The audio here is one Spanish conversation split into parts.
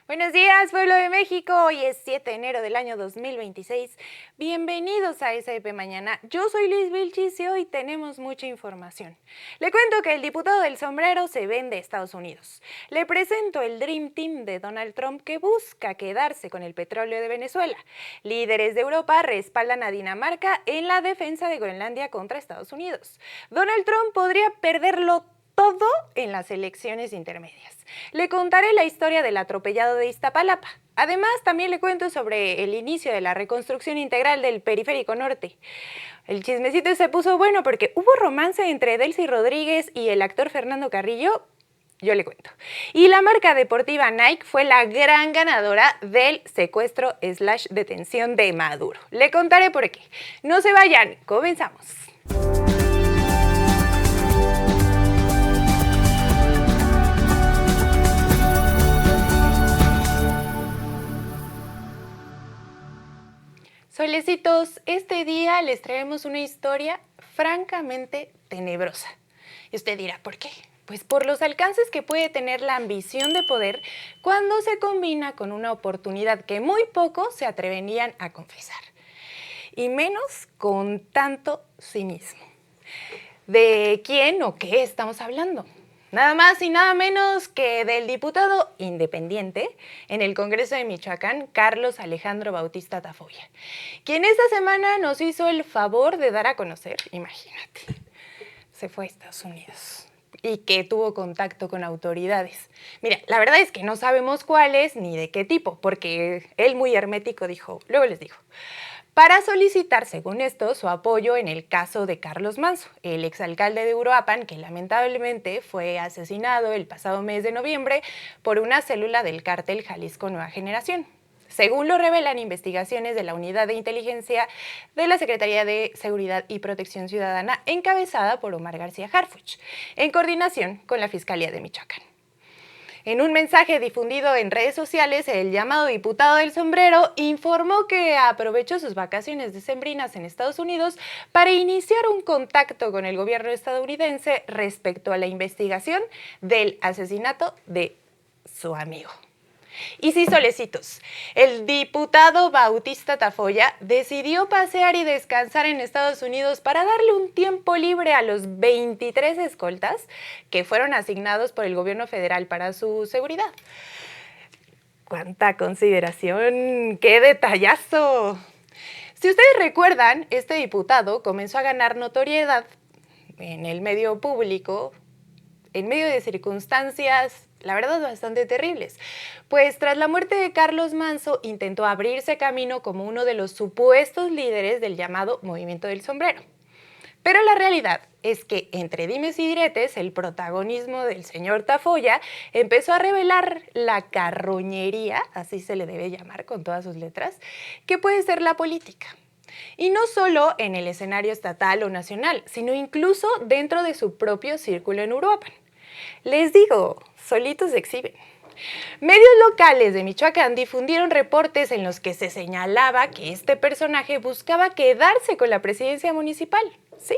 Buenos días, pueblo de México. Hoy es 7 de enero del año 2026. Bienvenidos a SAP Mañana. Yo soy Luis Vilchis y hoy tenemos mucha información. Le cuento que el diputado del sombrero se vende a Estados Unidos. Le presento el Dream Team de Donald Trump que busca quedarse con el petróleo de Venezuela. Líderes de Europa respaldan a Dinamarca en la defensa de Groenlandia contra Estados Unidos. Donald Trump podría perderlo todo en las elecciones intermedias. Le contaré la historia del atropellado de Iztapalapa. Además, también le cuento sobre el inicio de la reconstrucción integral del Periférico Norte. El chismecito se puso bueno porque hubo romance entre Delcy Rodríguez y el actor Fernando Carrillo. Yo le cuento. Y la marca deportiva Nike fue la gran ganadora del secuestro/detención de Maduro. Le contaré por qué. No se vayan, comenzamos. Solecitos, este día les traemos una historia francamente tenebrosa. Y usted dirá, ¿por qué? Pues por los alcances que puede tener la ambición de poder cuando se combina con una oportunidad que muy pocos se atreverían a confesar. Y menos con tanto cinismo. ¿De quién o qué estamos hablando? Nada más y nada menos que del diputado independiente en el Congreso de Michoacán, Carlos Alejandro Bautista Tafolla, quien esta semana nos hizo el favor de dar a conocer, imagínate, se fue a Estados Unidos y que tuvo contacto con autoridades. Mira, la verdad es que no sabemos cuáles ni de qué tipo, porque él muy hermético dijo, luego les digo, para solicitar, según esto, su apoyo en el caso de Carlos Manzo, el exalcalde de Uruapan, que lamentablemente fue asesinado el pasado mes de noviembre por una célula del cártel Jalisco Nueva Generación. Según lo revelan investigaciones de la Unidad de Inteligencia de la Secretaría de Seguridad y Protección Ciudadana, encabezada por Omar García Harfuch, en coordinación con la Fiscalía de Michoacán. En un mensaje difundido en redes sociales, el llamado diputado del sombrero informó que aprovechó sus vacaciones decembrinas en Estados Unidos para iniciar un contacto con el gobierno estadounidense respecto a la investigación del asesinato de su amigo. Y sí, solecitos, el diputado Bautista Tafolla decidió pasear y descansar en Estados Unidos para darle un tiempo libre a los 23 escoltas que fueron asignados por el gobierno federal para su seguridad. ¡Cuánta consideración! ¡Qué detallazo! Si ustedes recuerdan, este diputado comenzó a ganar notoriedad en el medio público en medio de circunstancias, la verdad, bastante terribles. Pues tras la muerte de Carlos Manzo, intentó abrirse camino como uno de los supuestos líderes del llamado Movimiento del Sombrero. Pero la realidad es que entre dimes y diretes, el protagonismo del señor Tafolla empezó a revelar la carroñería, así se le debe llamar con todas sus letras, que puede ser la política. Y no solo en el escenario estatal o nacional, sino incluso dentro de su propio círculo en Uruapan. Les digo, solitos se exhiben. Medios locales de Michoacán difundieron reportes en los que se señalaba que este personaje buscaba quedarse con la presidencia municipal. Sí.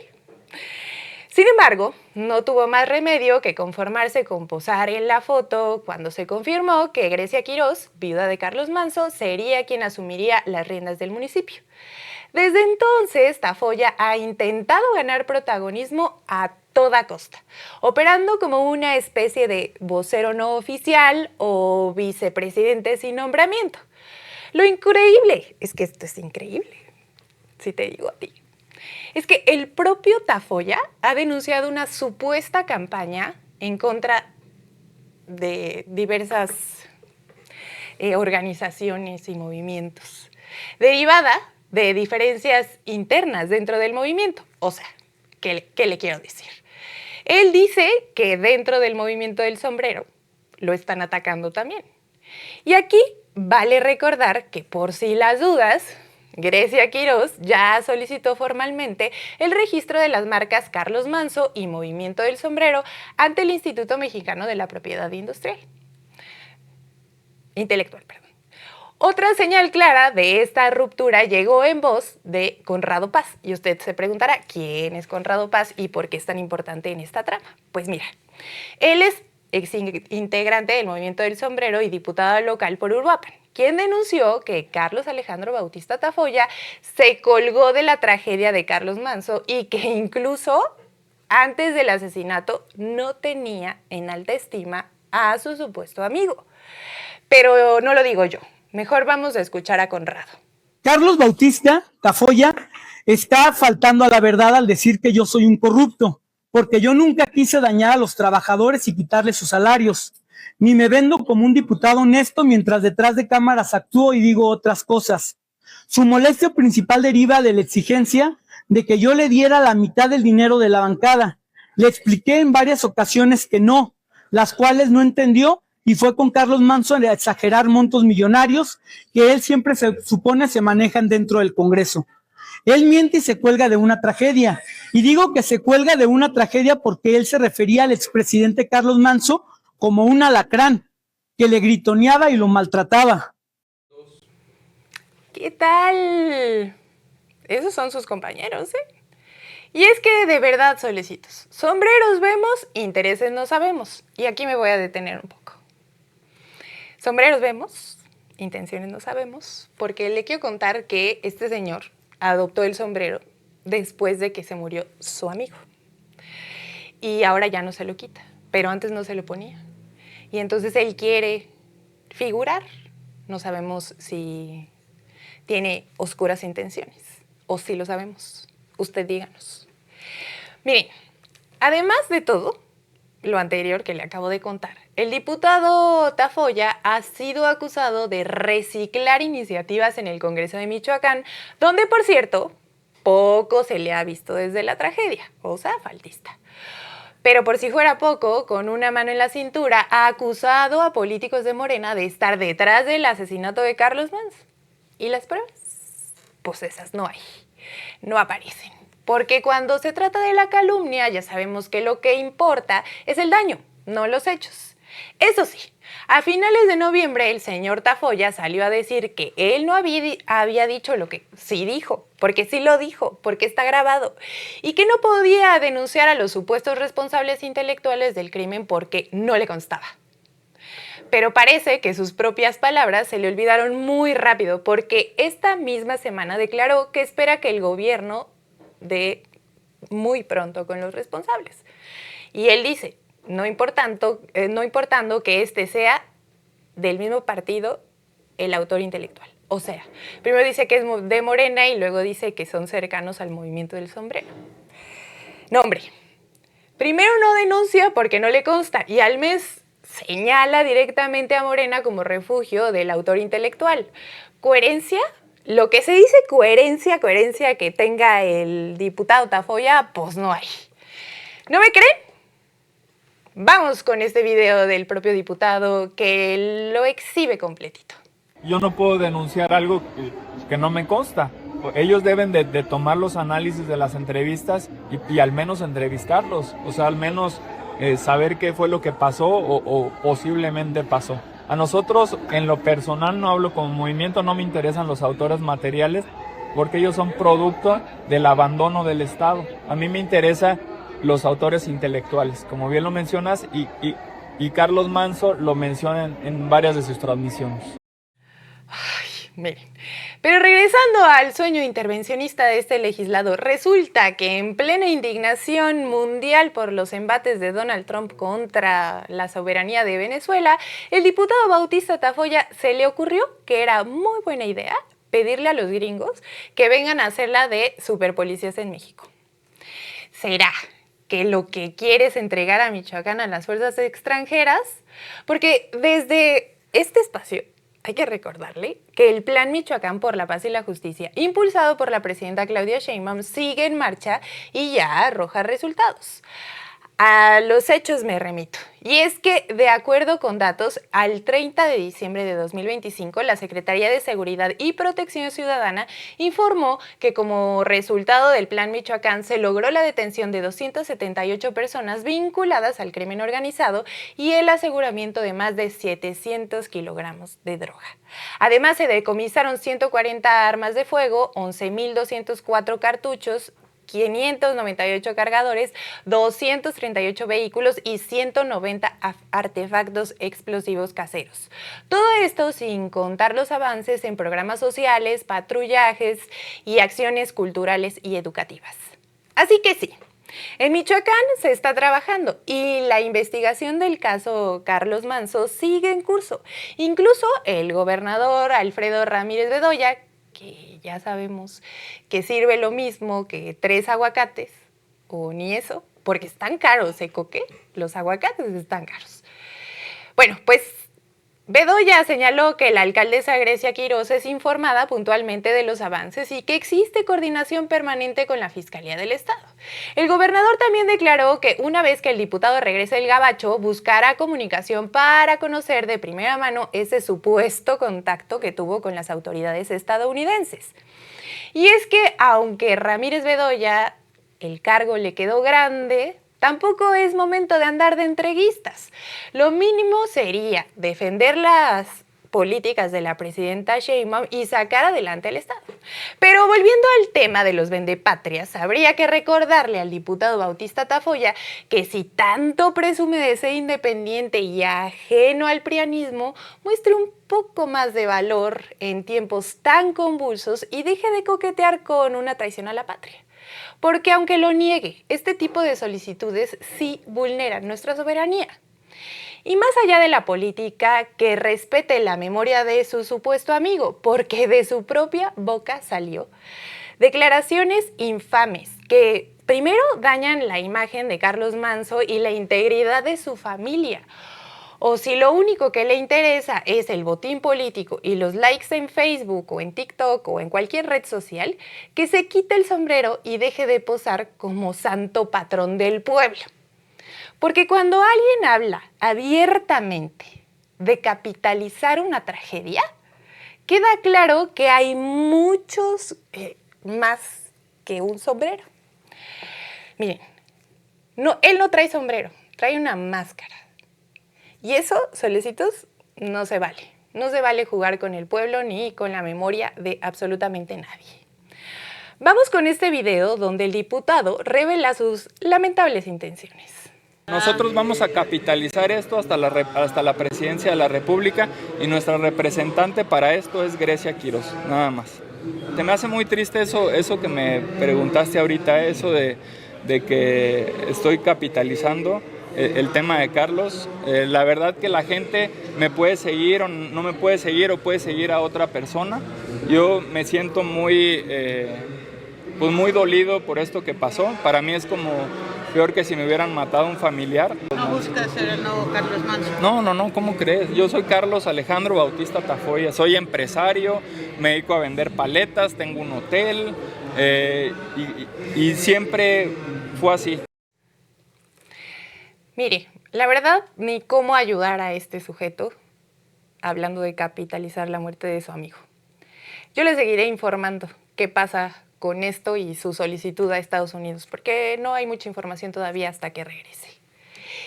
Sin embargo, no tuvo más remedio que conformarse con posar en la foto cuando se confirmó que Grecia Quirós, viuda de Carlos Manzo, sería quien asumiría las riendas del municipio. Desde entonces, Tafolla ha intentado ganar protagonismo a toda costa, operando como una especie de vocero no oficial o vicepresidente sin nombramiento. Lo increíble es que esto es increíble, si te digo a ti. Es que el propio Tafolla ha denunciado una supuesta campaña en contra de diversas organizaciones y movimientos, derivada de diferencias internas dentro del movimiento. O sea, ¿qué le quiero decir? Él dice que dentro del movimiento del sombrero lo están atacando también. Y aquí vale recordar que por si las dudas, Grecia Quiroz ya solicitó formalmente el registro de las marcas Carlos Manso y Movimiento del Sombrero ante el Instituto Mexicano de la Propiedad Intelectual. Otra señal clara de esta ruptura llegó en voz de Conrado Paz. Y usted se preguntará, ¿quién es Conrado Paz y por qué es tan importante en esta trama? Pues mira, él es ex integrante del Movimiento del Sombrero y diputado local por Uruapan, quien denunció que Carlos Alejandro Bautista Tafolla se colgó de la tragedia de Carlos Manso y que incluso antes del asesinato no tenía en alta estima a su supuesto amigo. Pero no lo digo yo. Mejor vamos a escuchar a Conrado. Carlos Bautista Tafolla está faltando a la verdad al decir que yo soy un corrupto, porque yo nunca quise dañar a los trabajadores y quitarles sus salarios, ni me vendo como un diputado honesto mientras detrás de cámaras actúo y digo otras cosas. Su molestia principal deriva de la exigencia de que yo le diera la mitad del dinero de la bancada. Le expliqué en varias ocasiones que no, las cuales no entendió, y fue con Carlos Manso a exagerar montos millonarios que él siempre se supone se manejan dentro del Congreso. Él miente y se cuelga de una tragedia. Y digo que se cuelga de una tragedia porque él se refería al expresidente Carlos Manso como un alacrán, que le gritoneaba y lo maltrataba. ¿Qué tal? Esos son sus compañeros, ¿eh? Y es que de verdad, solecitos, sombreros vemos, intereses no sabemos. Y aquí me voy a detener un poco. Sombreros vemos, intenciones no sabemos, porque le quiero contar que este señor adoptó el sombrero después de que se murió su amigo. Y ahora ya no se lo quita, pero antes no se lo ponía. Y entonces él quiere figurar. No sabemos si tiene oscuras intenciones o si lo sabemos. Usted díganos. Miren, además de todo lo anterior que le acabo de contar, el diputado Tafolla ha sido acusado de reciclar iniciativas en el Congreso de Michoacán, donde, por cierto, poco se le ha visto desde la tragedia, o sea, faltista. Pero por si fuera poco, con una mano en la cintura, ha acusado a políticos de Morena de estar detrás del asesinato de Carlos Manso. ¿Y las pruebas? Pues esas no hay, no aparecen. Porque cuando se trata de la calumnia, ya sabemos que lo que importa es el daño, no los hechos. Eso sí, a finales de noviembre el señor Tafolla salió a decir que él no había dicho lo que sí dijo, porque sí lo dijo, porque está grabado, y que no podía denunciar a los supuestos responsables intelectuales del crimen porque no le constaba. Pero parece que sus propias palabras se le olvidaron muy rápido, porque esta misma semana declaró que espera que el gobierno dé muy pronto con los responsables. Y él dice, no importando que este sea del mismo partido el autor intelectual. O sea, primero dice que es de Morena y luego dice que son cercanos al Movimiento del Sombrero. No, hombre, primero no denuncia porque no le consta y al mes señala directamente a Morena como refugio del autor intelectual. ¿Coherencia? Lo que se dice coherencia que tenga el diputado Tafolla, pues no hay. ¿No me creen? Vamos con este video del propio diputado que lo exhibe completito. Yo no puedo denunciar algo que no me consta. Ellos deben de tomar los análisis de las entrevistas y al menos entrevistarlos. O sea, al menos saber qué fue lo que pasó o posiblemente pasó. A nosotros, en lo personal, no hablo como movimiento, no me interesan los autores materiales porque ellos son producto del abandono del Estado. A mí me interesa los autores intelectuales, como bien lo mencionas, y Carlos Manso lo menciona en varias de sus transmisiones. Ay, miren. Pero regresando al sueño intervencionista de este legislador, resulta que en plena indignación mundial por los embates de Donald Trump contra la soberanía de Venezuela, el diputado Bautista Tafolla se le ocurrió que era muy buena idea pedirle a los gringos que vengan a hacerla de superpolicías en México. ¿Será que lo que quiere es entregar a Michoacán a las fuerzas extranjeras? Porque desde este espacio hay que recordarle que el Plan Michoacán por la Paz y la Justicia, impulsado por la presidenta Claudia Sheinbaum, sigue en marcha y ya arroja resultados. A los hechos me remito. Y es que, de acuerdo con datos, al 30 de diciembre de 2025, la Secretaría de Seguridad y Protección Ciudadana informó que como resultado del Plan Michoacán se logró la detención de 278 personas vinculadas al crimen organizado y el aseguramiento de más de 700 kilogramos de droga. Además, se decomisaron 140 armas de fuego, 11.204 cartuchos, 598 cargadores, 238 vehículos y 190 artefactos explosivos caseros. Todo esto sin contar los avances en programas sociales, patrullajes y acciones culturales y educativas. Así que sí, en Michoacán se está trabajando y la investigación del caso Carlos Manzo sigue en curso. Incluso el gobernador Alfredo Ramírez Bedoya, que ya sabemos que sirve lo mismo que 3 aguacates, o ni eso, porque están caros, ¿eh, Coque? Los aguacates están caros. Bueno, pues Bedoya señaló que la alcaldesa Grecia Quiroz es informada puntualmente de los avances y que existe coordinación permanente con la Fiscalía del Estado. El gobernador también declaró que una vez que el diputado regrese del gabacho, buscará comunicación para conocer de primera mano ese supuesto contacto que tuvo con las autoridades estadounidenses. Y es que, aunque Ramírez Bedoya el cargo le quedó grande, tampoco es momento de andar de entreguistas. Lo mínimo sería defender las políticas de la presidenta Sheinbaum y sacar adelante el Estado. Pero volviendo al tema de los vendepatrias, habría que recordarle al diputado Bautista Tafoya que si tanto presume de ser independiente y ajeno al prianismo, muestre un poco más de valor en tiempos tan convulsos y deje de coquetear con una traición a la patria. Porque aunque lo niegue, este tipo de solicitudes sí vulneran nuestra soberanía. Y más allá de la política, que respete la memoria de su supuesto amigo, porque de su propia boca salió. Declaraciones infames que primero dañan la imagen de Carlos Manzo y la integridad de su familia. O si lo único que le interesa es el botín político y los likes en Facebook o en TikTok o en cualquier red social, que se quite el sombrero y deje de posar como santo patrón del pueblo. Porque cuando alguien habla abiertamente de capitalizar una tragedia, queda claro que hay muchos más que un sombrero. Miren, él no trae sombrero, trae una máscara. Y eso, solecitos, no se vale. No se vale jugar con el pueblo ni con la memoria de absolutamente nadie. Vamos con este video donde el diputado revela sus lamentables intenciones. Nosotros vamos a capitalizar esto hasta la presidencia de la República y nuestra representante para esto es Grecia Quiroz, nada más. Te me hace muy triste eso que me preguntaste ahorita, eso de que estoy capitalizando el tema de Carlos. La verdad que la gente me puede seguir o no me puede seguir o puede seguir a otra persona. Yo me siento muy dolido por esto que pasó. Para mí es como peor que si me hubieran matado a un familiar. ¿No buscas ser el nuevo Carlos Manzo? No, ¿cómo crees? Yo soy Carlos Alejandro Bautista Tafoya, soy empresario, me dedico a vender paletas, tengo un hotel y siempre fue así. Mire, la verdad, ni cómo ayudar a este sujeto hablando de capitalizar la muerte de su amigo. Yo le seguiré informando qué pasa con esto y su solicitud a Estados Unidos, porque no hay mucha información todavía hasta que regrese.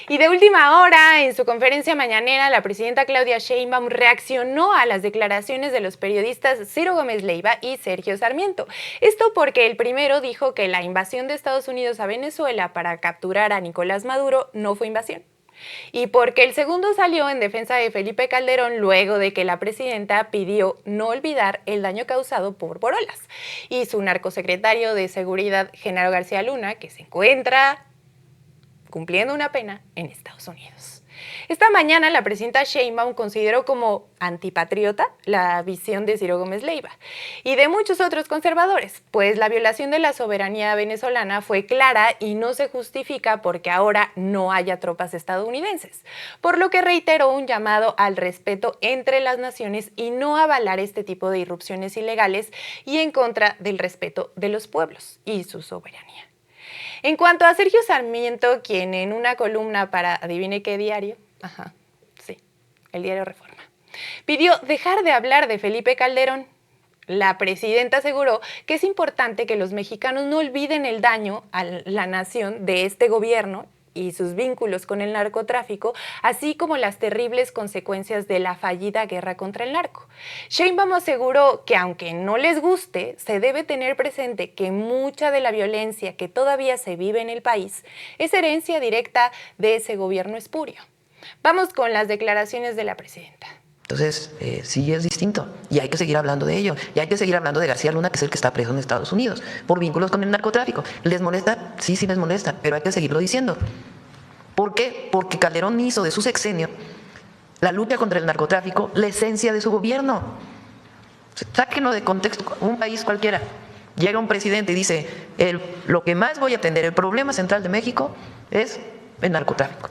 Y de última hora, en su conferencia mañanera, la presidenta Claudia Sheinbaum reaccionó a las declaraciones de los periodistas Ciro Gómez Leiva y Sergio Sarmiento. Esto porque el primero dijo que la invasión de Estados Unidos a Venezuela para capturar a Nicolás Maduro no fue invasión. Y porque el segundo salió en defensa de Felipe Calderón luego de que la presidenta pidió no olvidar el daño causado por Borolas y su narcosecretario de Seguridad, Genaro García Luna, que se encuentra cumpliendo una pena en Estados Unidos. Esta mañana la presidenta Sheinbaum consideró como antipatriota la visión de Ciro Gómez Leiva y de muchos otros conservadores, pues la violación de la soberanía venezolana fue clara y no se justifica porque ahora no haya tropas estadounidenses, por lo que reiteró un llamado al respeto entre las naciones y no avalar este tipo de irrupciones ilegales y en contra del respeto de los pueblos y su soberanía. En cuanto a Sergio Sarmiento, quien en una columna para adivine qué diario, sí, el diario Reforma, pidió dejar de hablar de Felipe Calderón. La presidenta aseguró que es importante que los mexicanos no olviden el daño a la nación de este gobierno y sus vínculos con el narcotráfico, así como las terribles consecuencias de la fallida guerra contra el narco. Sheinbaum aseguró que aunque no les guste, se debe tener presente que mucha de la violencia que todavía se vive en el país es herencia directa de ese gobierno espurio. Vamos con las declaraciones de la presidenta. Entonces, sí es distinto y hay que seguir hablando de ello. Y hay que seguir hablando de García Luna, que es el que está preso en Estados Unidos por vínculos con el narcotráfico. ¿Les molesta? Sí les molesta, pero hay que seguirlo diciendo. ¿Por qué? Porque Calderón hizo de su sexenio la lucha contra el narcotráfico la esencia de su gobierno. Sáquenlo de contexto. Un país cualquiera. Llega un presidente y dice, lo que más voy a atender, el problema central de México es el narcotráfico.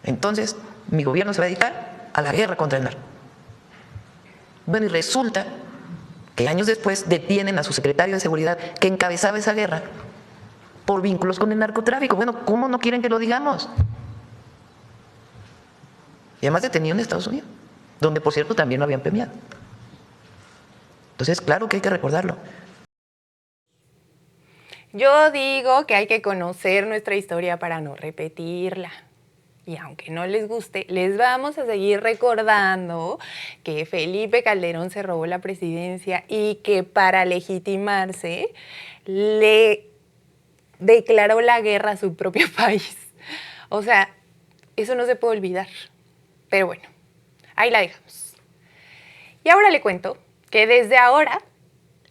Entonces, mi gobierno se va a dedicar a la guerra contra el narco. Bueno, y resulta que años después detienen a su secretario de Seguridad que encabezaba esa guerra por vínculos con el narcotráfico. Bueno, ¿cómo no quieren que lo digamos? Y además detenido en Estados Unidos, donde por cierto también lo habían premiado. Entonces, claro que hay que recordarlo. Yo digo que hay que conocer nuestra historia para no repetirla. Y aunque no les guste, les vamos a seguir recordando que Felipe Calderón se robó la presidencia y que para legitimarse le declaró la guerra a su propio país. O sea, eso no se puede olvidar. Pero bueno, ahí la dejamos. Y ahora le cuento que desde ahora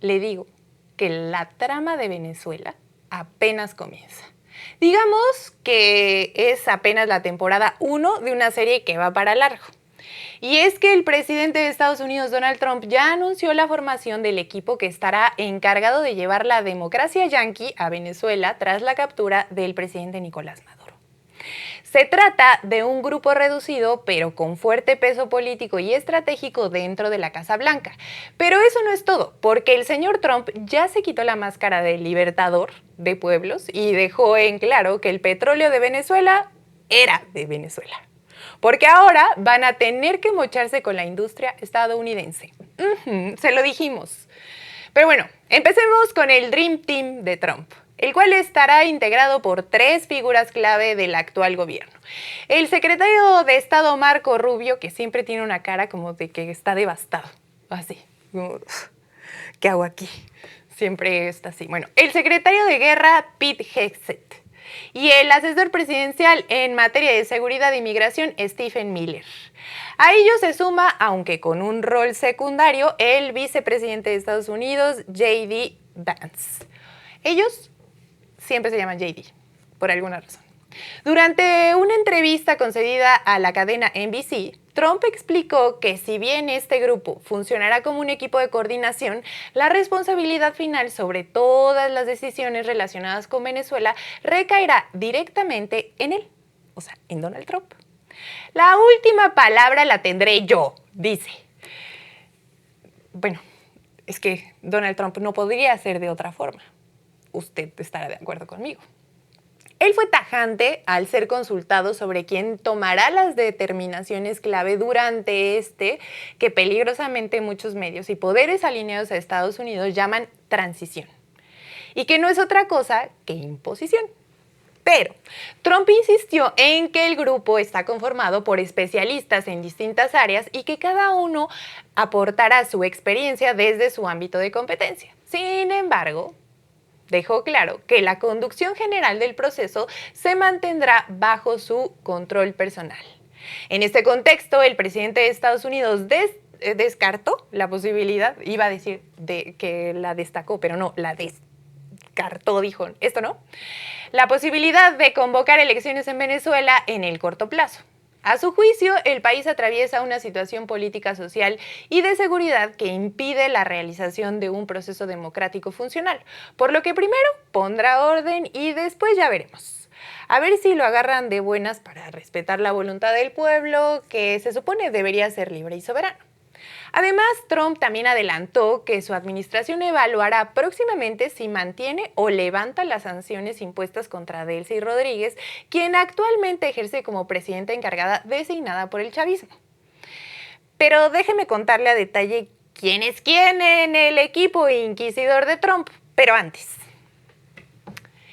le digo que la trama de Venezuela apenas comienza. Digamos que es apenas la temporada 1 de una serie que va para largo. Y es que el presidente de Estados Unidos, Donald Trump, ya anunció la formación del equipo que estará encargado de llevar la democracia yanqui a Venezuela tras la captura del presidente Nicolás Maduro. Se trata de un grupo reducido, pero con fuerte peso político y estratégico dentro de la Casa Blanca. Pero eso no es todo, porque el señor Trump ya se quitó la máscara de libertador de pueblos y dejó en claro que el petróleo de Venezuela era de Venezuela. Porque ahora van a tener que mocharse con la industria estadounidense. Se lo dijimos. Pero bueno, empecemos con el Dream Team de Trump, el cual estará integrado por 3 figuras clave del actual gobierno. El secretario de Estado Marco Rubio, que siempre tiene una cara como de que está devastado, así, ¿qué hago aquí? Siempre está así. Bueno, el secretario de Guerra, Pete Hegseth, y el asesor presidencial en materia de seguridad e inmigración, Stephen Miller. A ello se suma, aunque con un rol secundario, el vicepresidente de Estados Unidos, J.D. Vance. Ellos siempre se llaman JD, por alguna razón. Durante una entrevista concedida a la cadena NBC, Trump explicó que si bien este grupo funcionará como un equipo de coordinación, la responsabilidad final sobre todas las decisiones relacionadas con Venezuela recaerá directamente en él, o sea, en Donald Trump. La última palabra la tendré yo, dice. Bueno, es que Donald Trump no podría ser de otra forma. Usted estará de acuerdo conmigo. Él fue tajante al ser consultado sobre quién tomará las determinaciones clave durante que peligrosamente muchos medios y poderes alineados a Estados Unidos llaman transición, y que no es otra cosa que imposición. Pero Trump insistió en que el grupo está conformado por especialistas en distintas áreas y que cada uno aportará su experiencia desde su ámbito de competencia. Sin embargo, dejó claro que la conducción general del proceso se mantendrá bajo su control personal. En este contexto, el presidente de Estados Unidos descartó la posibilidad, iba a decir que la destacó, pero no, la descartó, dijo, esto no, la posibilidad de convocar elecciones en Venezuela en el corto plazo. A su juicio, el país atraviesa una situación política, social y de seguridad que impide la realización de un proceso democrático funcional, por lo que primero pondrá orden y después ya veremos. A ver si lo agarran de buenas para respetar la voluntad del pueblo, que se supone debería ser libre y soberano. Además, Trump también adelantó que su administración evaluará próximamente si mantiene o levanta las sanciones impuestas contra Delcy Rodríguez, quien actualmente ejerce como presidenta encargada designada por el chavismo. Pero déjeme contarle a detalle quién es quién en el equipo inquisidor de Trump. Pero antes,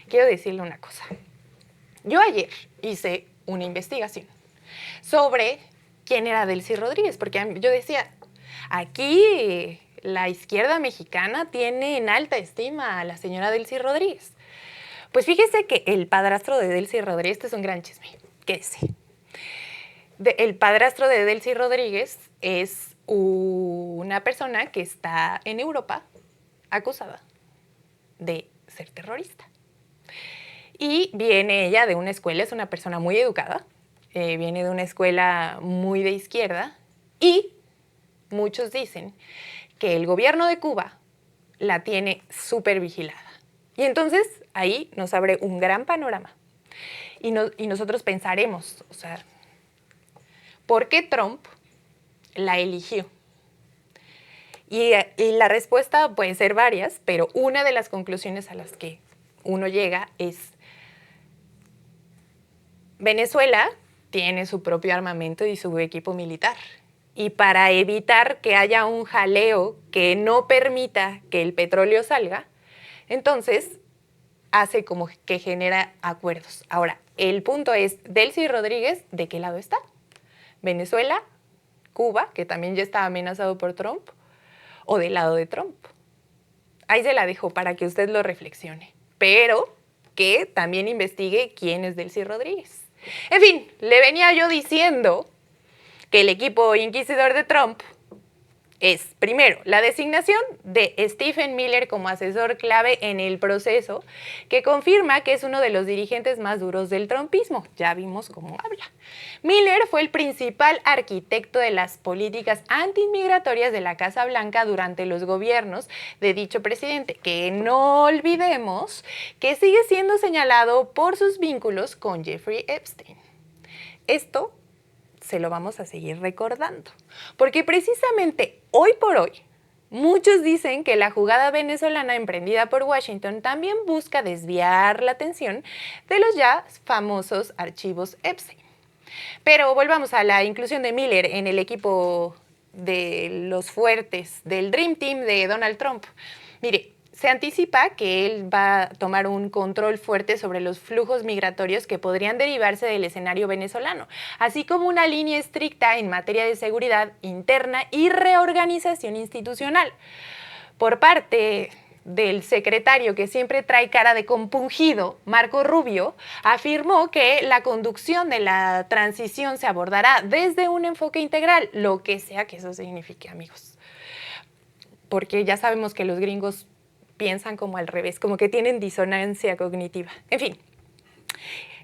quiero decirle una cosa. Yo ayer hice una investigación sobre quién era Delcy Rodríguez, porque yo decía, aquí la izquierda mexicana tiene en alta estima a la señora Delcy Rodríguez. Pues fíjese que el padrastro de Delcy Rodríguez, este es un gran chisme, quédese. El padrastro de Delcy Rodríguez es una persona que está en Europa acusada de ser terrorista. Y viene ella de una escuela, es una persona muy educada, viene de una escuela muy de izquierda y muchos dicen que el gobierno de Cuba la tiene súper vigilada. Y entonces ahí nos abre un gran panorama. Y nosotros pensaremos, o sea, ¿por qué Trump la eligió? Y la respuesta puede ser varias, pero una de las conclusiones a las que uno llega es: Venezuela tiene su propio armamento y su equipo militar. Y para evitar que haya un jaleo que no permita que el petróleo salga, entonces hace como que genera acuerdos. Ahora, el punto es, Delcy Rodríguez, ¿de qué lado está? ¿Venezuela? ¿Cuba, que también ya está amenazado por Trump? ¿O del lado de Trump? Ahí se la dejo para que usted lo reflexione. Pero que también investigue quién es Delcy Rodríguez. En fin, le venía yo diciendo que el equipo inquisidor de Trump es, primero, la designación de Stephen Miller como asesor clave en el proceso, que confirma que es uno de los dirigentes más duros del trumpismo. Ya vimos cómo habla. Miller fue el principal arquitecto de las políticas antiinmigratorias de la Casa Blanca durante los gobiernos de dicho presidente, que no olvidemos que sigue siendo señalado por sus vínculos con Jeffrey Epstein. Esto se lo vamos a seguir recordando, porque precisamente hoy por hoy muchos dicen que la jugada venezolana emprendida por Washington también busca desviar la atención de los ya famosos archivos Epstein. Pero volvamos a la inclusión de Miller en el equipo de los fuertes del Dream Team de Donald Trump. Mire, se anticipa que él va a tomar un control fuerte sobre los flujos migratorios que podrían derivarse del escenario venezolano, así como una línea estricta en materia de seguridad interna y reorganización institucional. Por parte del secretario, que siempre trae cara de compungido, Marco Rubio, afirmó que la conducción de la transición se abordará desde un enfoque integral, lo que sea que eso signifique, amigos. Porque ya sabemos que los gringos piensan como al revés, como que tienen disonancia cognitiva. En fin,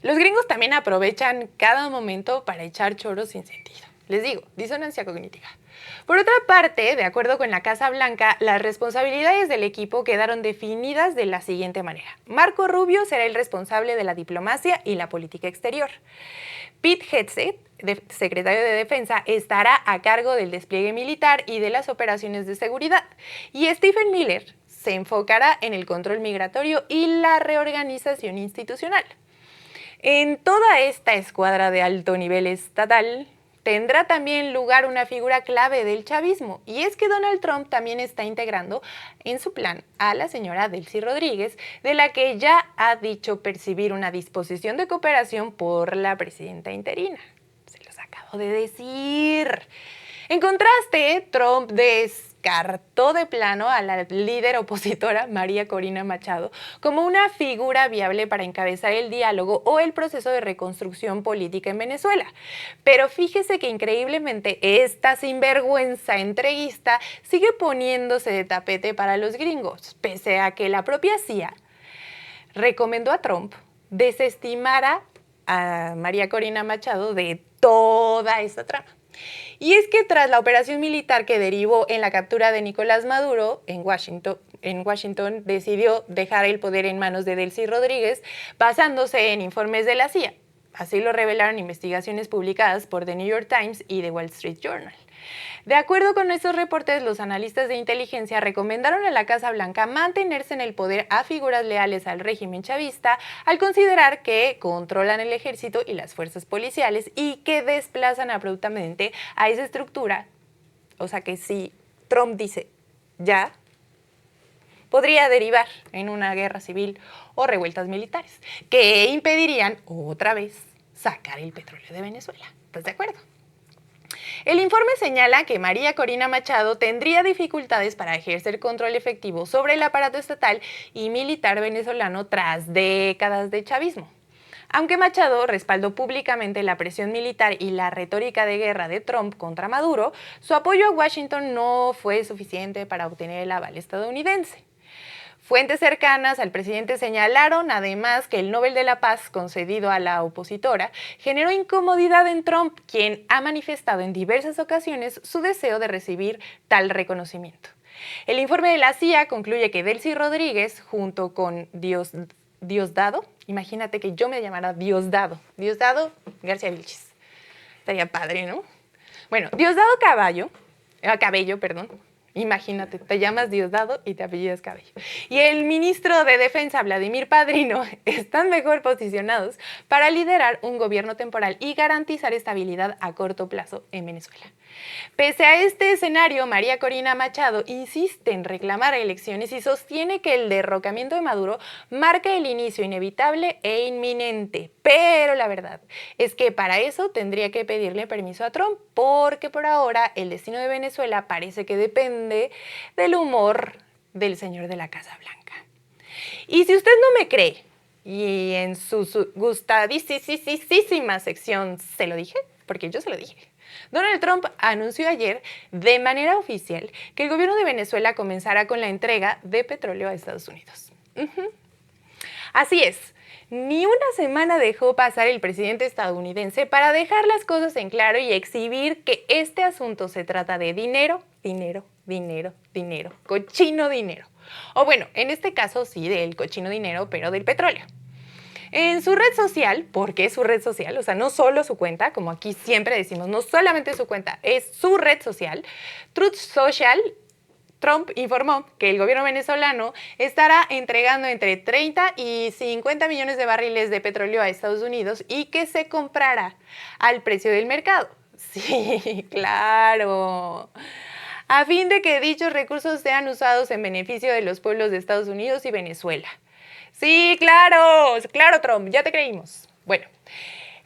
los gringos también aprovechan cada momento para echar choros sin sentido. Les digo, disonancia cognitiva. Por otra parte, de acuerdo con la Casa Blanca, las responsabilidades del equipo quedaron definidas de la siguiente manera. Marco Rubio será el responsable de la diplomacia y la política exterior. Pete Hegseth, secretario de Defensa, estará a cargo del despliegue militar y de las operaciones de seguridad. Y Stephen Miller se enfocará en el control migratorio y la reorganización institucional. En toda esta escuadra de alto nivel estatal tendrá también lugar una figura clave del chavismo, y es que Donald Trump también está integrando en su plan a la señora Delcy Rodríguez, de la que ya ha dicho percibir una disposición de cooperación por la presidenta interina. Se los acabo de decir. En contraste, Trump descartó de plano a la líder opositora María Corina Machado como una figura viable para encabezar el diálogo o el proceso de reconstrucción política en Venezuela. Pero fíjese que increíblemente esta sinvergüenza entreguista sigue poniéndose de tapete para los gringos, pese a que la propia CIA recomendó a Trump desestimara a María Corina Machado de toda esta trama. Y es que tras la operación militar que derivó en la captura de Nicolás Maduro en Washington decidió dejar el poder en manos de Delcy Rodríguez basándose en informes de la CIA. Así lo revelaron investigaciones publicadas por The New York Times y The Wall Street Journal. De acuerdo con estos reportes, los analistas de inteligencia recomendaron a la Casa Blanca mantenerse en el poder a figuras leales al régimen chavista al considerar que controlan el ejército y las fuerzas policiales y que desplazan abruptamente a esa estructura. O sea que si Trump dice ya, podría derivar en una guerra civil o revueltas militares que impedirían otra vez sacar el petróleo de Venezuela. ¿Estás de acuerdo? El informe señala que María Corina Machado tendría dificultades para ejercer control efectivo sobre el aparato estatal y militar venezolano tras décadas de chavismo. Aunque Machado respaldó públicamente la presión militar y la retórica de guerra de Trump contra Maduro, su apoyo a Washington no fue suficiente para obtener el aval estadounidense. Fuentes cercanas al presidente señalaron además que el Nobel de la Paz concedido a la opositora generó incomodidad en Trump, quien ha manifestado en diversas ocasiones su deseo de recibir tal reconocimiento. El informe de la CIA concluye que Delcy Rodríguez, junto con Diosdado, imagínate que yo me llamara Diosdado García Vilchis, estaría padre, ¿no? Bueno, Diosdado Cabello, imagínate, te llamas Diosdado y te apellidas Cabello. Y el ministro de Defensa, Vladimir Padrino, están mejor posicionados para liderar un gobierno temporal y garantizar estabilidad a corto plazo en Venezuela. Pese a este escenario, María Corina Machado insiste en reclamar elecciones y sostiene que el derrocamiento de Maduro marca el inicio inevitable e inminente. Pero la verdad es que para eso tendría que pedirle permiso a Trump, porque por ahora el destino de Venezuela parece que depende del humor del señor de la Casa Blanca. Y si usted no me cree, y en su gustadísima sección se lo dije, porque yo se lo dije, Donald Trump anunció ayer de manera oficial que el gobierno de Venezuela comenzará con la entrega de petróleo a Estados Unidos. Así es, ni una semana dejó pasar el presidente estadounidense para dejar las cosas en claro y exhibir que este asunto se trata de dinero, cochino dinero. O bueno, en este caso sí del cochino dinero, pero del petróleo. En su red social, porque es su red social, o sea, no solo su cuenta, como aquí siempre decimos, no solamente su cuenta, es su red social, Truth Social, Trump informó que el gobierno venezolano estará entregando entre 30 y 50 millones de barriles de petróleo a Estados Unidos y que se comprará al precio del mercado. Sí, claro. A fin de que dichos recursos sean usados en beneficio de los pueblos de Estados Unidos y Venezuela. Sí, claro, Trump, ya te creímos. Bueno,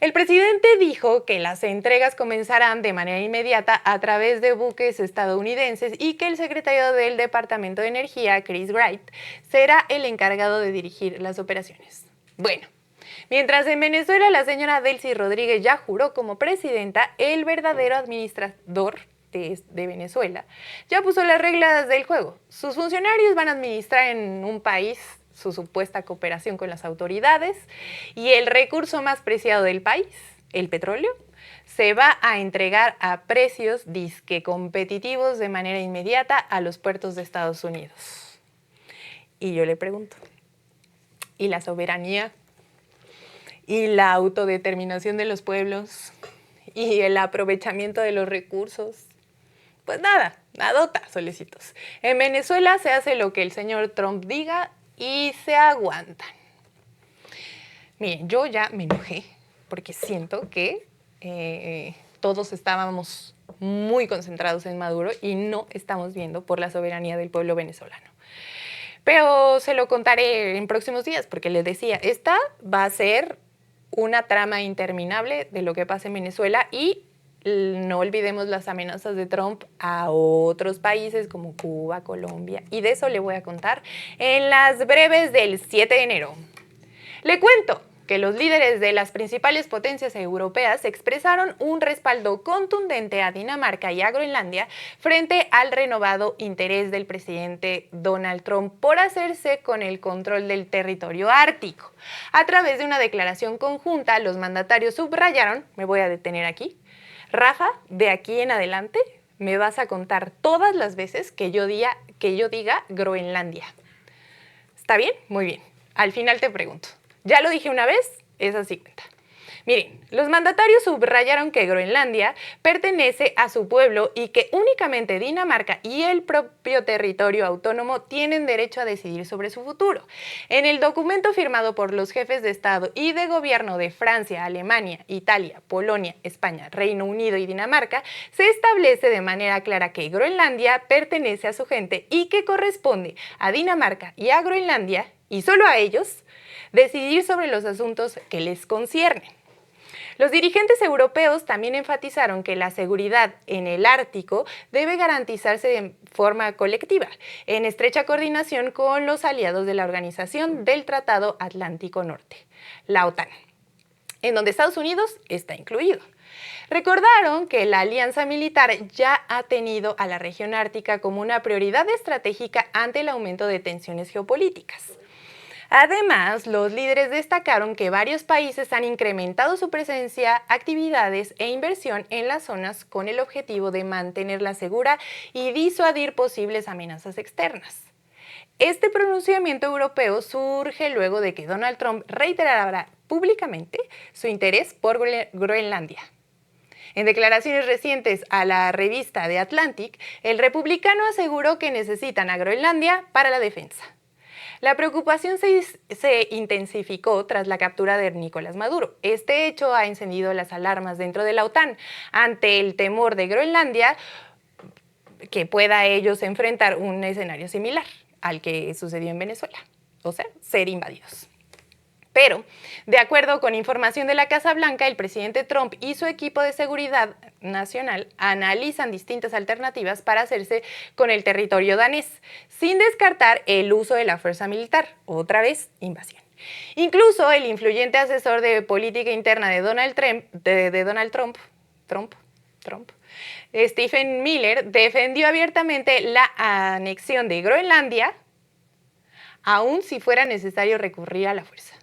el presidente dijo que las entregas comenzarán de manera inmediata a través de buques estadounidenses y que el secretario del Departamento de Energía, Chris Wright, será el encargado de dirigir las operaciones. Bueno, mientras en Venezuela la señora Delcy Rodríguez ya juró como presidenta, el verdadero administrador de Venezuela ya puso las reglas del juego. Sus funcionarios van a administrar en un país su supuesta cooperación con las autoridades y el recurso más preciado del país, el petróleo, se va a entregar a precios disque competitivos de manera inmediata a los puertos de Estados Unidos. Y yo le pregunto, ¿y la soberanía? ¿Y la autodeterminación de los pueblos? ¿Y el aprovechamiento de los recursos? Pues nada, nadota, solecitos. En Venezuela se hace lo que el señor Trump diga y se aguantan. Miren, yo ya me enojé porque siento que todos estábamos muy concentrados en Maduro y no estamos viendo por la soberanía del pueblo venezolano. Pero se lo contaré en próximos días porque les decía, esta va a ser una trama interminable de lo que pasa en Venezuela y no olvidemos las amenazas de Trump a otros países como Cuba, Colombia, y de eso le voy a contar en las breves del 7 de enero. Le cuento que los líderes de las principales potencias europeas expresaron un respaldo contundente a Dinamarca y a Groenlandia frente al renovado interés del presidente Donald Trump por hacerse con el control del territorio ártico. A través de una declaración conjunta, los mandatarios subrayaron, me voy a detener aquí, Rafa, de aquí en adelante me vas a contar todas las veces que yo diga Groenlandia. ¿Está bien? Muy bien. Al final te pregunto. Ya lo dije una vez, es así cuenta. Miren, los mandatarios subrayaron que Groenlandia pertenece a su pueblo y que únicamente Dinamarca y el propio territorio autónomo tienen derecho a decidir sobre su futuro. En el documento firmado por los jefes de Estado y de Gobierno de Francia, Alemania, Italia, Polonia, España, Reino Unido y Dinamarca, se establece de manera clara que Groenlandia pertenece a su gente y que corresponde a Dinamarca y a Groenlandia, y solo a ellos, decidir sobre los asuntos que les conciernen. Los dirigentes europeos también enfatizaron que la seguridad en el Ártico debe garantizarse de forma colectiva, en estrecha coordinación con los aliados de la Organización del Tratado Atlántico Norte, la OTAN, en donde Estados Unidos está incluido. Recordaron que la alianza militar ya ha tenido a la región ártica como una prioridad estratégica ante el aumento de tensiones geopolíticas. Además, los líderes destacaron que varios países han incrementado su presencia, actividades e inversión en las zonas con el objetivo de mantenerla segura y disuadir posibles amenazas externas. Este pronunciamiento europeo surge luego de que Donald Trump reiterara públicamente su interés por Groenlandia. En declaraciones recientes a la revista The Atlantic, el republicano aseguró que necesitan a Groenlandia para la defensa. La preocupación se intensificó tras la captura de Nicolás Maduro. Este hecho ha encendido las alarmas dentro de la OTAN ante el temor de Groenlandia que pueda ellos enfrentar un escenario similar al que sucedió en Venezuela, o sea, ser invadidos. Pero, de acuerdo con información de la Casa Blanca, el presidente Trump y su equipo de seguridad nacional analizan distintas alternativas para hacerse con el territorio danés, sin descartar el uso de la fuerza militar, otra vez invasión. Incluso el influyente asesor de política interna de Donald Trump, Stephen Miller, defendió abiertamente la anexión de Groenlandia, aun si fuera necesario recurrir a la fuerza.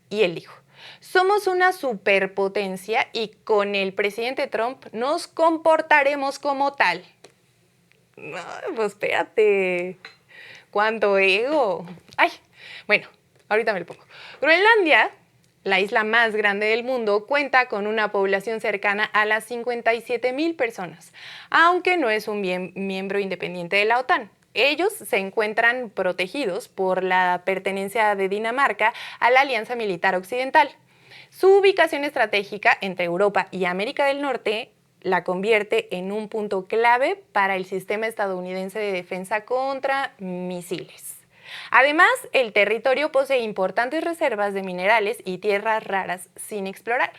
Y él dijo, somos una superpotencia y con el presidente Trump nos comportaremos como tal. No, pues espérate, ¿cuánto ego? Ay, bueno, ahorita me lo pongo. Groenlandia, la isla más grande del mundo, cuenta con una población cercana a las 57,000 personas, aunque no es un miembro independiente de la OTAN. Ellos se encuentran protegidos por la pertenencia de Dinamarca a la Alianza Militar Occidental. Su ubicación estratégica entre Europa y América del Norte la convierte en un punto clave para el sistema estadounidense de defensa contra misiles. Además, el territorio posee importantes reservas de minerales y tierras raras sin explorar,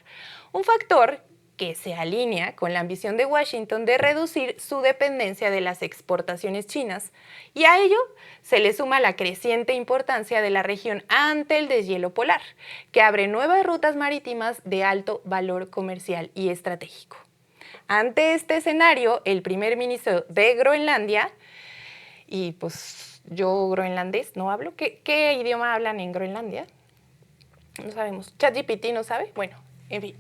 un factor que se alinea con la ambición de Washington de reducir su dependencia de las exportaciones chinas, y a ello se le suma la creciente importancia de la región ante el deshielo polar, que abre nuevas rutas marítimas de alto valor comercial y estratégico. Ante este escenario, el primer ministro de Groenlandia, y pues yo groenlandés no hablo, ¿qué idioma hablan en Groenlandia? No sabemos, ChatGPT no sabe, bueno, en fin.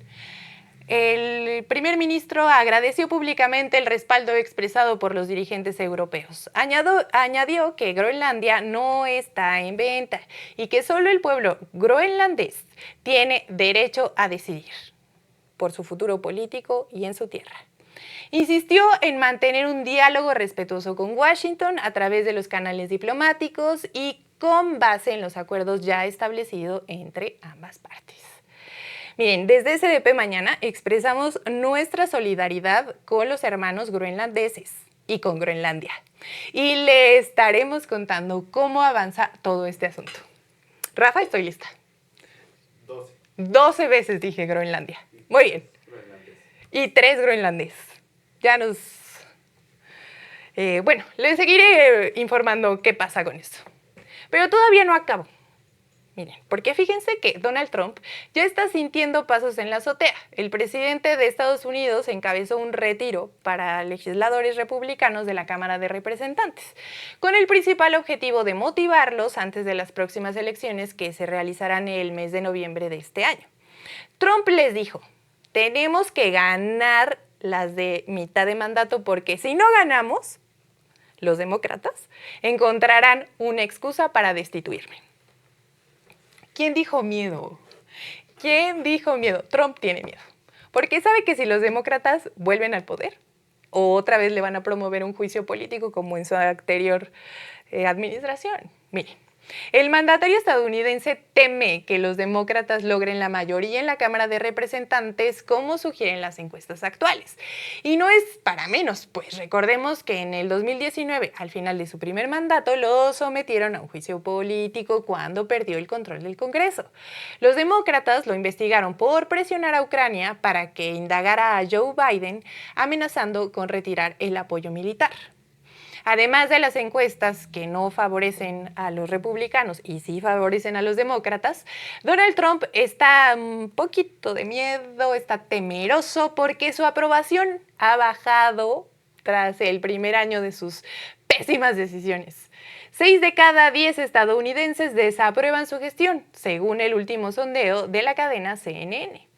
El primer ministro agradeció públicamente el respaldo expresado por los dirigentes europeos. Añadió que Groenlandia no está en venta y que solo el pueblo groenlandés tiene derecho a decidir por su futuro político y en su tierra. Insistió en mantener un diálogo respetuoso con Washington a través de los canales diplomáticos y con base en los acuerdos ya establecidos entre ambas partes. Miren, desde SDP Mañana expresamos nuestra solidaridad con los hermanos groenlandeses y con Groenlandia. Y le estaremos contando cómo avanza todo este asunto. Rafa, estoy lista. 12 veces dije Groenlandia. Muy bien. Y 3 groenlandés. Ya nos... bueno, les seguiré informando qué pasa con esto. Pero todavía no acabo. Miren, porque fíjense que Donald Trump ya está sintiendo pasos en la azotea. El presidente de Estados Unidos encabezó un retiro para legisladores republicanos de la Cámara de Representantes, con el principal objetivo de motivarlos antes de las próximas elecciones que se realizarán el mes de noviembre de este año. Trump les dijo, tenemos que ganar las de mitad de mandato porque si no ganamos, los demócratas encontrarán una excusa para destituirme. ¿Quién dijo miedo? ¿Quién dijo miedo? Trump tiene miedo. Porque sabe que si los demócratas vuelven al poder, otra vez le van a promover un juicio político como en su anterior administración. Mire, el mandatario estadounidense teme que los demócratas logren la mayoría en la Cámara de Representantes, como sugieren las encuestas actuales. Y no es para menos, pues recordemos que en el 2019, al final de su primer mandato, lo sometieron a un juicio político cuando perdió el control del Congreso. Los demócratas lo investigaron por presionar a Ucrania para que indagara a Joe Biden, amenazando con retirar el apoyo militar. Además de las encuestas que no favorecen a los republicanos y sí favorecen a los demócratas, Donald Trump está un poquito de miedo, está temeroso porque su aprobación ha bajado tras el primer año de sus pésimas decisiones. 6 de cada 10 estadounidenses desaprueban su gestión, según el último sondeo de la cadena CNN.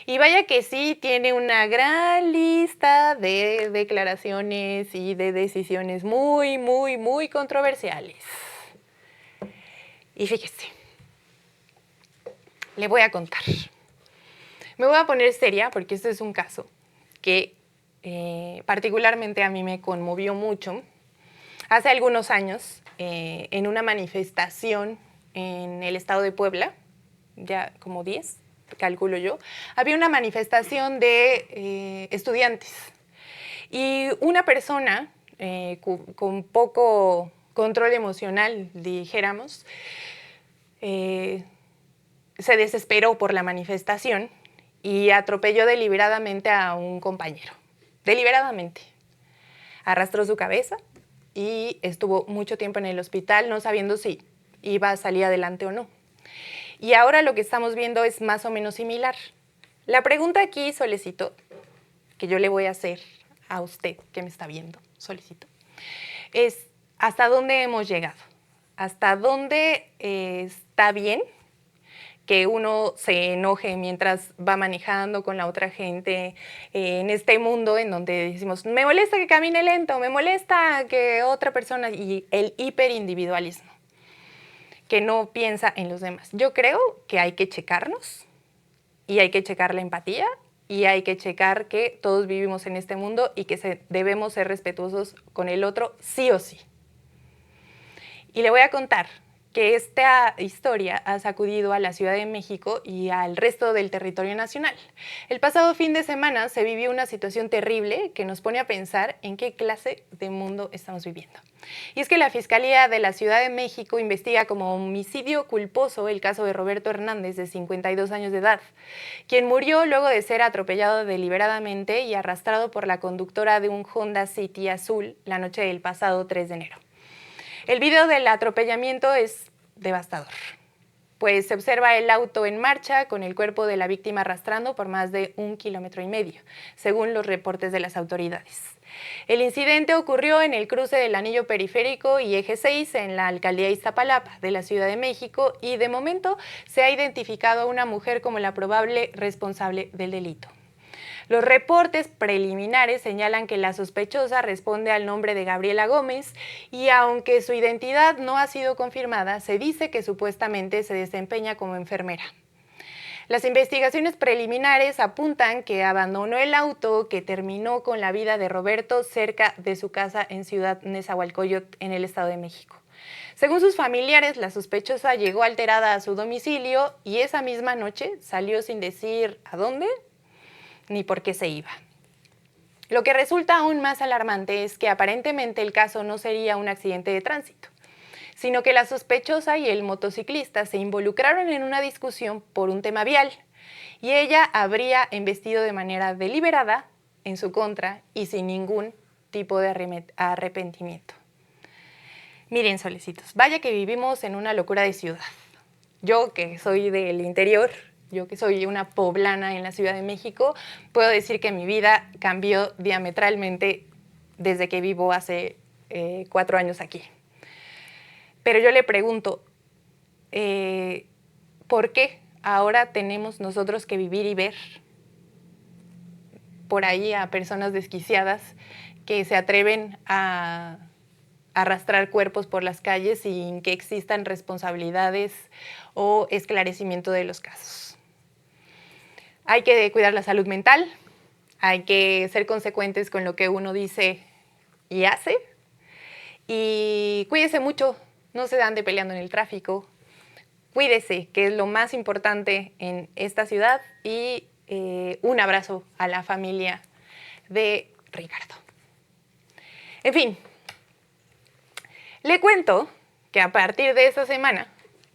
Y vaya que sí, tiene una gran lista de declaraciones y de decisiones muy, muy, muy controversiales. Y fíjese, le voy a contar. Me voy a poner seria porque este es un caso que particularmente a mí me conmovió mucho. Hace algunos años, en una manifestación en el estado de Puebla, ya como 10, calculo yo, había una manifestación de estudiantes y una persona con poco control emocional, dijéramos, se desesperó por la manifestación y atropelló deliberadamente a un compañero. Deliberadamente. Arrastró su cabeza y estuvo mucho tiempo en el hospital no sabiendo si iba a salir adelante o no. Y ahora lo que estamos viendo es más o menos similar. La pregunta aquí, Solecito, que yo le voy a hacer a usted que me está viendo, Solecito, es ¿hasta dónde hemos llegado? ¿Hasta dónde está bien que uno se enoje mientras va manejando con la otra gente en este mundo en donde decimos, me molesta que camine lento, me molesta que otra persona, y el hiperindividualismo, que no piensa en los demás? Yo creo que hay que checarnos y hay que checar la empatía y hay que checar que todos vivimos en este mundo y que debemos ser respetuosos con el otro sí o sí. Y le voy a contar que esta historia ha sacudido a la Ciudad de México y al resto del territorio nacional. El pasado fin de semana se vivió una situación terrible que nos pone a pensar en qué clase de mundo estamos viviendo. Y es que la Fiscalía de la Ciudad de México investiga como homicidio culposo el caso de Roberto Hernández, de 52 años de edad, quien murió luego de ser atropellado deliberadamente y arrastrado por la conductora de un Honda City azul la noche del pasado 3 de enero. El video del atropellamiento es devastador, pues se observa el auto en marcha con el cuerpo de la víctima arrastrando por más de 1,5 kilómetros, según los reportes de las autoridades. El incidente ocurrió en el cruce del Anillo Periférico y Eje 6 en la alcaldía Iztapalapa de la Ciudad de México y de momento se ha identificado a una mujer como la probable responsable del delito. Los reportes preliminares señalan que la sospechosa responde al nombre de Gabriela Gómez y aunque su identidad no ha sido confirmada, se dice que supuestamente se desempeña como enfermera. Las investigaciones preliminares apuntan que abandonó el auto que terminó con la vida de Roberto cerca de su casa en Ciudad Nezahualcóyotl, en el Estado de México. Según sus familiares, la sospechosa llegó alterada a su domicilio y esa misma noche salió sin decir a dónde ni por qué se iba. Lo que resulta aún más alarmante es que aparentemente el caso no sería un accidente de tránsito, sino que la sospechosa y el motociclista se involucraron en una discusión por un tema vial y ella habría embestido de manera deliberada en su contra y sin ningún tipo de arrepentimiento. Miren, solecitos, vaya que vivimos en una locura de ciudad. Yo, que soy del interior, yo que soy una poblana en la Ciudad de México, puedo decir que mi vida cambió diametralmente desde que vivo hace 4 años aquí. Pero yo le pregunto, ¿por qué ahora tenemos nosotros que vivir y ver por ahí a personas desquiciadas que se atreven a arrastrar cuerpos por las calles sin que existan responsabilidades o esclarecimiento de los casos? Hay que cuidar la salud mental, hay que ser consecuentes con lo que uno dice y hace. Y cuídese mucho, no se ande peleando en el tráfico. Cuídese, que es lo más importante en esta ciudad. Y un abrazo a la familia de Ricardo. En fin, le cuento que a partir de esta semana,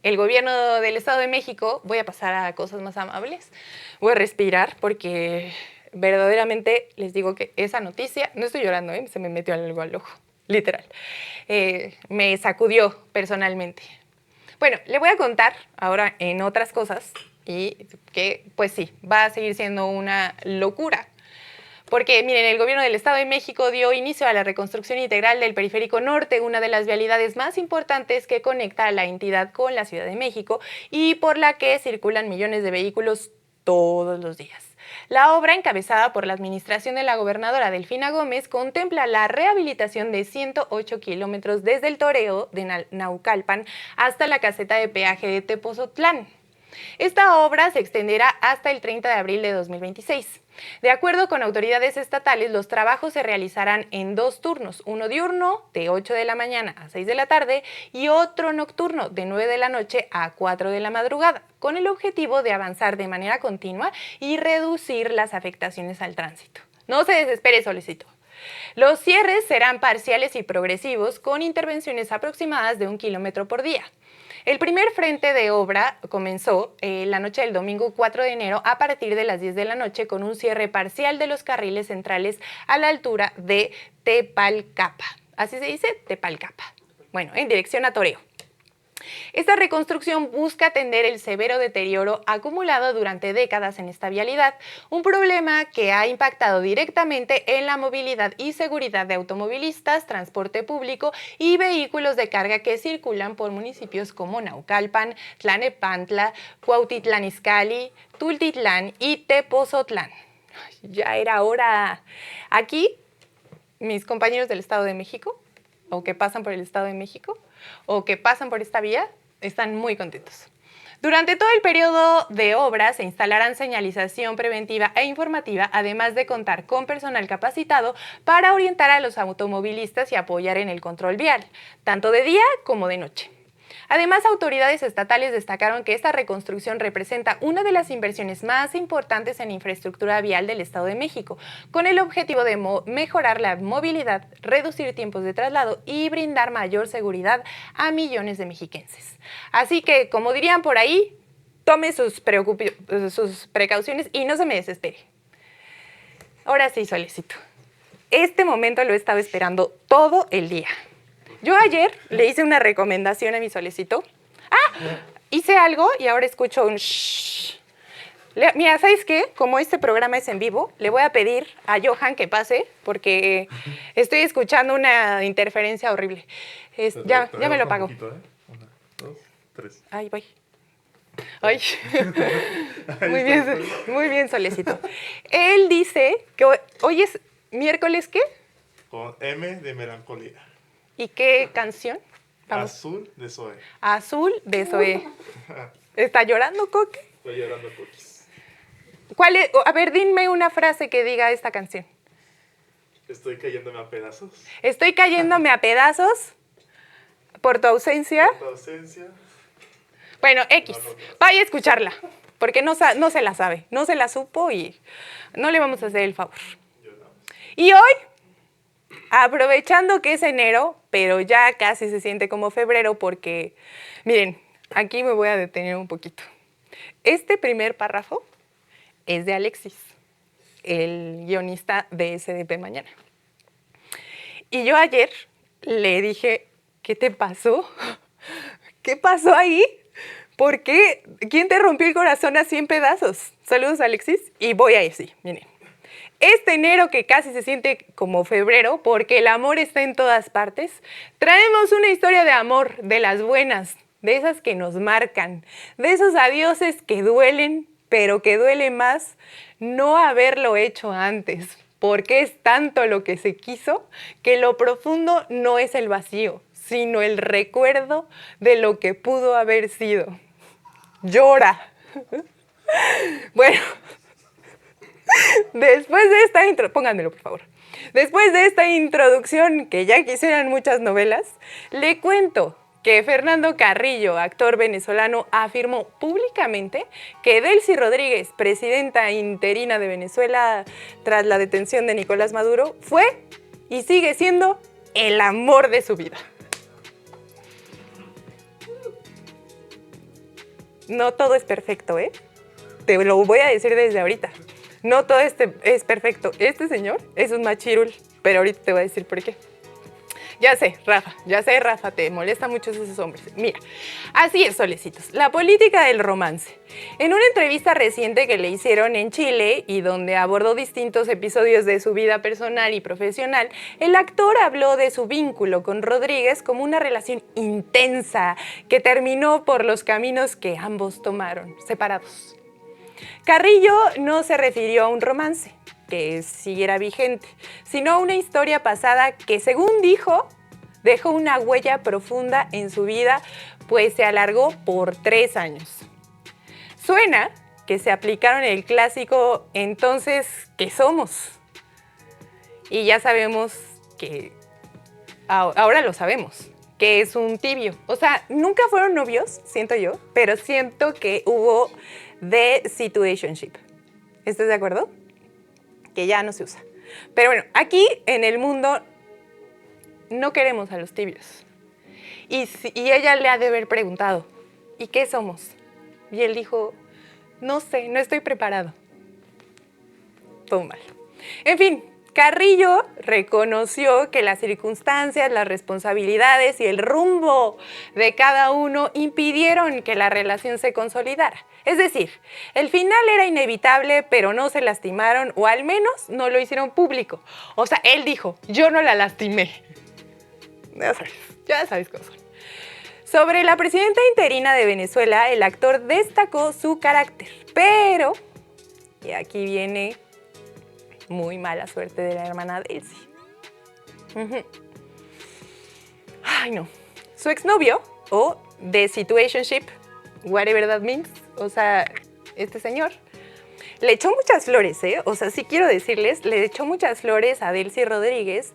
el gobierno del Estado de México, voy a pasar a cosas más amables, voy a respirar porque verdaderamente les digo que esa noticia, no estoy llorando, se me metió algo al ojo, literal, me sacudió personalmente. Bueno, le voy a contar ahora en otras cosas y que pues sí, va a seguir siendo una locura. Porque, miren, el gobierno del Estado de México dio inicio a la reconstrucción integral del Periférico Norte, una de las vialidades más importantes que conecta a la entidad con la Ciudad de México y por la que circulan millones de vehículos todos los días. La obra, encabezada por la administración de la gobernadora Delfina Gómez, contempla la rehabilitación de 108 kilómetros desde el Toreo de Naucalpan hasta la caseta de peaje de Tepozotlán. Esta obra se extenderá hasta el 30 de abril de 2026. De acuerdo con autoridades estatales, los trabajos se realizarán en 2 turnos, uno diurno de 8 de la mañana a 6 de la tarde y otro nocturno de 9 de la noche a 4 de la madrugada, con el objetivo de avanzar de manera continua y reducir las afectaciones al tránsito. No se desespere, solicito. Los cierres serán parciales y progresivos, con intervenciones aproximadas de 1 kilómetro por día. El primer frente de obra comenzó la noche del domingo 4 de enero a partir de las 10 de la noche con un cierre parcial de los carriles centrales a la altura de Tepalcapa. ¿Así se dice? Tepalcapa. Bueno, en dirección a Toreo. Esta reconstrucción busca atender el severo deterioro acumulado durante décadas en esta vialidad, un problema que ha impactado directamente en la movilidad y seguridad de automovilistas, transporte público y vehículos de carga que circulan por municipios como Naucalpan, Tlanepantla, Cuautitlán Izcalli, Tultitlán y Tepozotlán. Ya era hora. Aquí, mis compañeros del Estado de México, o que pasan por el Estado de México, o que pasan por esta vía, están muy contentos. Durante todo el periodo de obra se instalarán señalización preventiva e informativa, además de contar con personal capacitado para orientar a los automovilistas y apoyar en el control vial, tanto de día como de noche. Además, autoridades estatales destacaron que esta reconstrucción representa una de las inversiones más importantes en infraestructura vial del Estado de México, con el objetivo de mejorar la movilidad, reducir tiempos de traslado y brindar mayor seguridad a millones de mexiquenses. Así que, como dirían por ahí, tome sus precauciones y no se me desespere. Ahora sí, Solecito. Este momento lo he estado esperando todo el día. Yo ayer le hice una recomendación a mi Solecito. Hice algo y ahora escucho un shhh. Mira, ¿sabes qué? Como este programa es en vivo, le voy a pedir a Johan que pase porque estoy escuchando una interferencia horrible. Ya me lo apagó. 1, 2, 3. Ay, voy. Ay. Muy bien, Solecito. Él dice que hoy es miércoles, ¿qué? Con M de melancolía. ¿Y qué canción? Vamos. Azul de Zoe. Azul de Zoe. ¿Está llorando, Coque? Estoy llorando cookies. ¿Cuál es? A ver, dime una frase que diga esta canción. Estoy cayéndome a pedazos. Estoy cayéndome a pedazos por tu ausencia. Tu ausencia. Bueno, X. Vaya a escucharla, porque no se la sabe, no se la supo y no le vamos a hacer el favor. Y hoy, aprovechando que es enero, pero ya casi se siente como febrero porque, miren, aquí me voy a detener un poquito. Este primer párrafo es de Alexis, el guionista de SDP Mañana. Y yo ayer le dije, ¿qué te pasó? ¿Qué pasó ahí? ¿Por qué? ¿Quién te rompió el corazón así en pedazos? Saludos, Alexis. Y voy a decir, miren. Este enero que casi se siente como febrero, porque el amor está en todas partes, traemos una historia de amor, de las buenas, de esas que nos marcan, de esos adioses que duelen, pero que duele más no haberlo hecho antes, porque es tanto lo que se quiso que lo profundo no es el vacío, sino el recuerdo de lo que pudo haber sido. Llora. Bueno, Después de esta pónganmelo, por favor. Después de esta introducción que ya quisieran muchas novelas, le cuento que Fernando Carrillo, actor venezolano, afirmó públicamente que Delcy Rodríguez, presidenta interina de Venezuela tras la detención de Nicolás Maduro, fue y sigue siendo el amor de su vida. No todo es perfecto, ¿eh? Te lo voy a decir desde ahorita. No todo es perfecto. Este señor es un machirul, pero ahorita te voy a decir por qué. Ya sé, Rafa, te molesta mucho esos hombres. Mira, así es, solecitos, la política del romance. En una entrevista reciente que le hicieron en Chile y donde abordó distintos episodios de su vida personal y profesional, el actor habló de su vínculo con Rodríguez como una relación intensa que terminó por los caminos que ambos tomaron, separados. Carrillo no se refirió a un romance que siguiera vigente, sino a una historia pasada que, según dijo, dejó una huella profunda en su vida, pues se alargó por 3 años. Suena que se aplicaron el clásico "entonces, ¿qué somos?". Y ya sabemos que, ahora lo sabemos, que es un tibio. O sea, nunca fueron novios, siento yo, pero siento que hubo the situationship. ¿Estás de acuerdo? Que ya no se usa. Pero bueno, aquí en el mundo no queremos a los tibios. Y ella le ha de haber preguntado, ¿y qué somos? Y él dijo, no sé, no estoy preparado. Todo mal. En fin, Carrillo reconoció que las circunstancias, las responsabilidades y el rumbo de cada uno impidieron que la relación se consolidara. Es decir, el final era inevitable, pero no se lastimaron, o al menos no lo hicieron público. O sea, él dijo, yo no la lastimé. Ya sabes cómo son. Sobre la presidenta interina de Venezuela, el actor destacó su carácter, pero, y aquí viene muy mala suerte de la hermana Delcy. Ay, no. Su exnovio, o the situationship, whatever that means, o sea, este señor, le echó muchas flores, ¿eh? O sea, sí quiero decirles, le echó muchas flores a Delcy Rodríguez,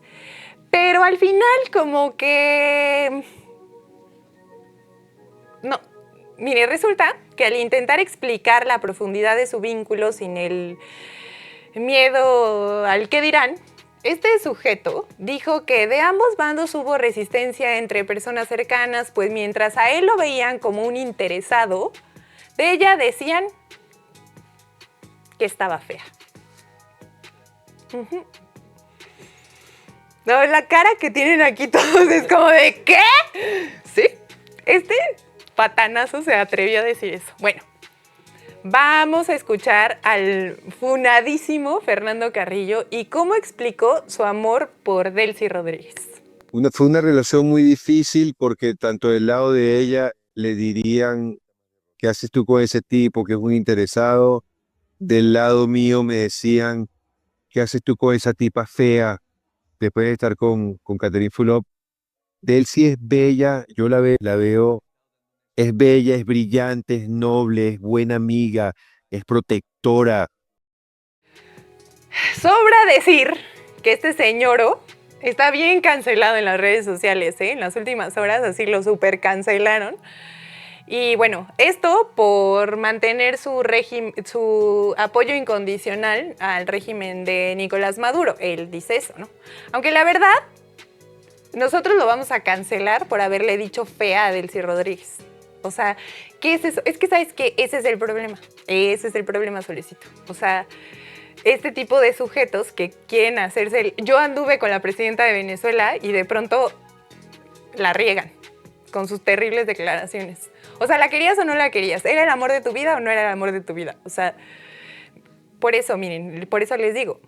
pero al final como que... No, mire, resulta que al intentar explicar la profundidad de su vínculo sin el miedo al qué dirán, este sujeto dijo que de ambos bandos hubo resistencia entre personas cercanas, pues mientras a él lo veían como un interesado, de ella decían que estaba fea. No, la cara que tienen aquí todos es como de ¿qué? ¿Sí? Este patanazo se atrevió a decir eso. Bueno, vamos a escuchar al funadísimo Fernando Carrillo y cómo explicó su amor por Delcy Rodríguez. Fue una relación muy difícil porque tanto del lado de ella le dirían, ¿qué haces tú con ese tipo que es muy interesado? Del lado mío me decían, ¿qué haces tú con esa tipa fea? Después de estar con Catherine Fulop. Delcy es bella, yo la veo, es bella, es brillante, es noble, es buena amiga, es protectora. Sobra decir que este señor está bien cancelado en las redes sociales, ¿eh? En las últimas horas así lo super cancelaron. Y bueno, esto por mantener su apoyo incondicional al régimen de Nicolás Maduro. Él dice eso, ¿no? Aunque la verdad, nosotros lo vamos a cancelar por haberle dicho fea a Delcy Rodríguez. O sea, ¿qué es eso? Es que, ¿sabes qué? Ese es el problema. Ese es el problema, Solecito. O sea, este tipo de sujetos que quieren hacerse... Yo anduve con la presidenta de Venezuela y de pronto la riegan con sus terribles declaraciones. O sea, ¿la querías o no la querías? ¿Era el amor de tu vida o no era el amor de tu vida? O sea, por eso, miren, por eso les digo,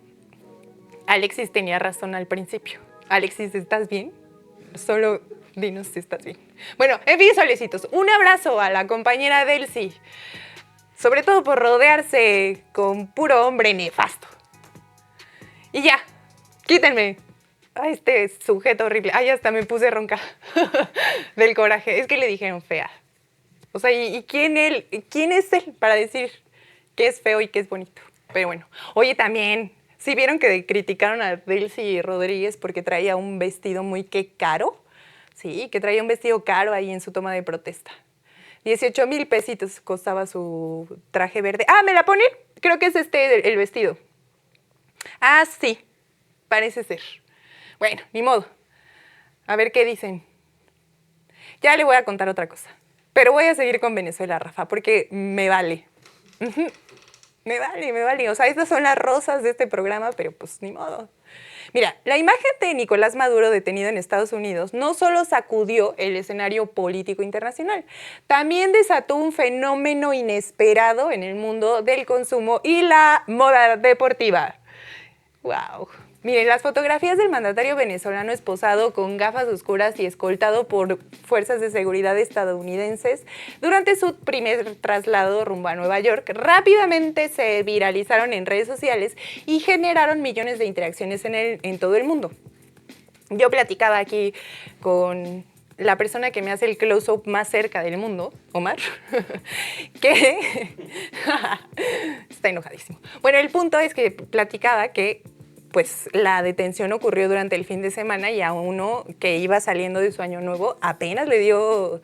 Alexis tenía razón al principio. Alexis, ¿estás bien? Solo dinos si estás bien. Bueno, en fin, solecitos, un abrazo a la compañera Delcy, sobre todo por rodearse con puro hombre nefasto. Y ya, quítenme a este sujeto horrible. Ay, hasta me puse ronca del coraje. Es que le dijeron fea. O sea, ¿y quién es él para decir qué es feo y qué es bonito? Pero bueno, oye, también, ¿sí vieron que criticaron a Delcy Rodríguez porque traía un vestido muy caro? Sí, que traía un vestido caro ahí en su toma de protesta. 18,000 pesitos costaba su traje verde. Ah, ¿me la ponen? Creo que es el vestido. Ah, sí, parece ser. Bueno, ni modo. A ver qué dicen. Ya le voy a contar otra cosa. Pero voy a seguir con Venezuela, Rafa, porque me vale. Me vale. O sea, estas son las rosas de este programa, pero pues ni modo. Mira, la imagen de Nicolás Maduro detenido en Estados Unidos no solo sacudió el escenario político internacional, también desató un fenómeno inesperado en el mundo del consumo y la moda deportiva. ¡Wow! Miren, las fotografías del mandatario venezolano esposado con gafas oscuras y escoltado por fuerzas de seguridad estadounidenses durante su primer traslado rumbo a Nueva York rápidamente se viralizaron en redes sociales y generaron millones de interacciones en todo el mundo. Yo platicaba aquí con la persona que me hace el close-up más cerca del mundo, Omar, que está enojadísimo. Bueno, el punto es que platicaba que pues la detención ocurrió durante el fin de semana y a uno que iba saliendo de su año nuevo apenas le dio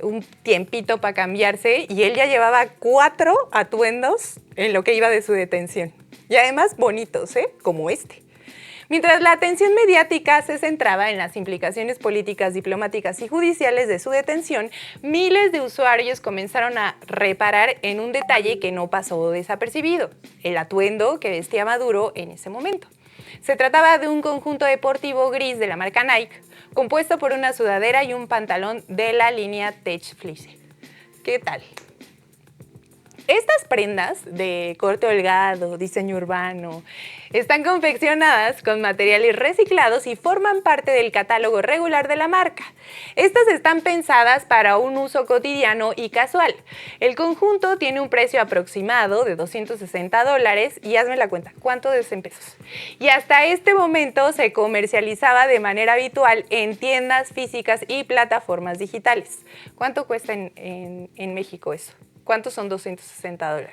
un tiempito para cambiarse y él ya llevaba 4 atuendos en lo que iba de su detención. Y además bonitos, como este. Mientras la atención mediática se centraba en las implicaciones políticas, diplomáticas y judiciales de su detención, miles de usuarios comenzaron a reparar en un detalle que no pasó desapercibido: el atuendo que vestía Maduro en ese momento. Se trataba de un conjunto deportivo gris de la marca Nike, compuesto por una sudadera y un pantalón de la línea Tech Fleece. ¿Qué tal? Estas prendas de corte holgado, diseño urbano, están confeccionadas con materiales reciclados y forman parte del catálogo regular de la marca. Estas están pensadas para un uso cotidiano y casual. El conjunto tiene un precio aproximado de $260 y hazme la cuenta, ¿cuánto es en pesos? Y hasta este momento se comercializaba de manera habitual en tiendas físicas y plataformas digitales. ¿Cuánto cuesta en México eso? ¿Cuántos son $260?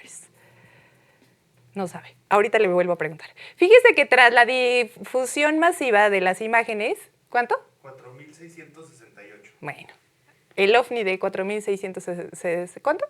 No sabe. Ahorita le vuelvo a preguntar. Fíjese que tras la difusión masiva de las imágenes, ¿cuánto? 4,668. Bueno, el OVNI de 4,600, ¿cuánto?